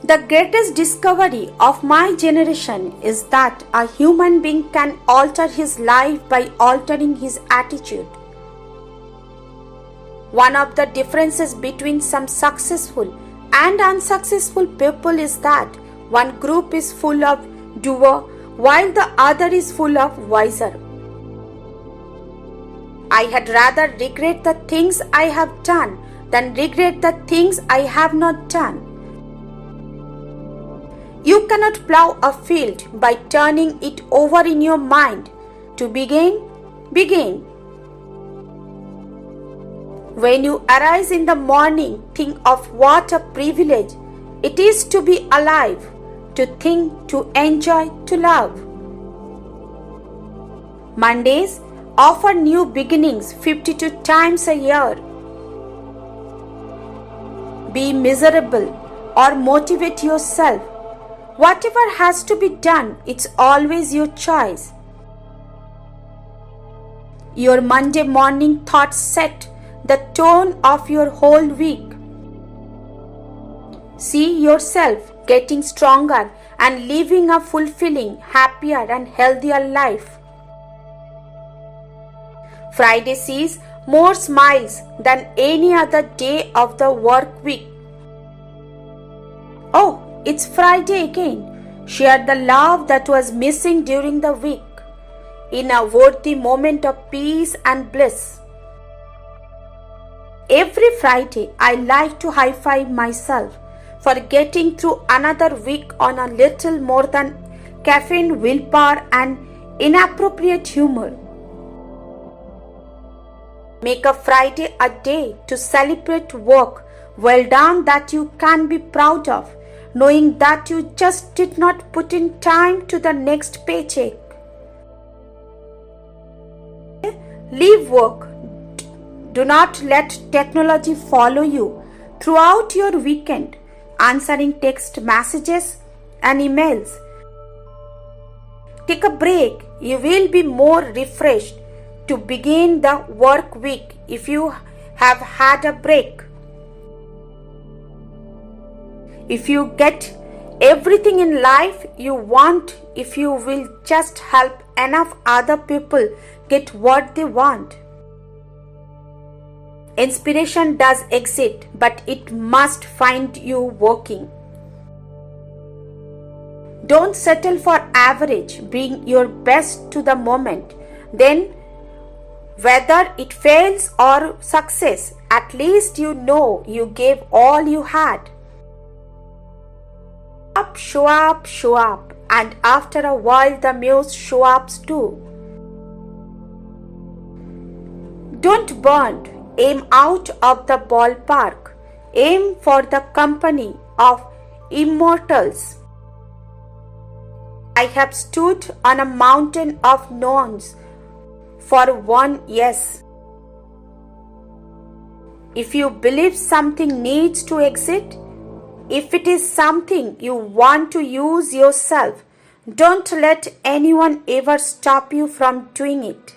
The greatest discovery of my generation is that a human being can alter his life by altering his attitude. One of the differences between some successful and unsuccessful people is that one group is full of doer while the other is full of wiser. I had rather regret the things I have done than regret the things I have not done. You cannot plow a field by turning it over in your mind. To begin. When you arise in the morning, think of what a privilege it is to be alive, to think, to enjoy, to love. Mondays offer new beginnings 52 times a year. Be miserable or motivate yourself. Whatever has to be done, it's always your choice. Your Monday morning thoughts set the tone of your whole week. See yourself getting stronger and living a fulfilling, happier and healthier life. Friday sees more smiles than any other day of the work week. Oh, it's Friday again. Share the love that was missing during the week in a worthy moment of peace and bliss. Every Friday, I like to high-five myself for getting through another week on a little more than caffeine, willpower and inappropriate humor. Make a Friday a day to celebrate work well done that you can be proud of, knowing that you just did not put in time to the next paycheck. Leave work. Do not let technology follow you throughout your weekend, answering text messages and emails. Take a break. You will be more refreshed to begin the work week if you have had a break. If you get everything in life you want, if you will just help enough other people get what they want. Inspiration does exist, but it must find you working. Don't settle for average. Bring your best to the moment. Then, whether it fails or success, at least you know you gave all you had. Show up, and after a while the muse show up too. Don't burn. Aim out of the ballpark. Aim for the company of immortals. I have stood on a mountain of no's for one yes. If you believe something needs to exist, if it is something you want to use yourself, don't let anyone ever stop you from doing it.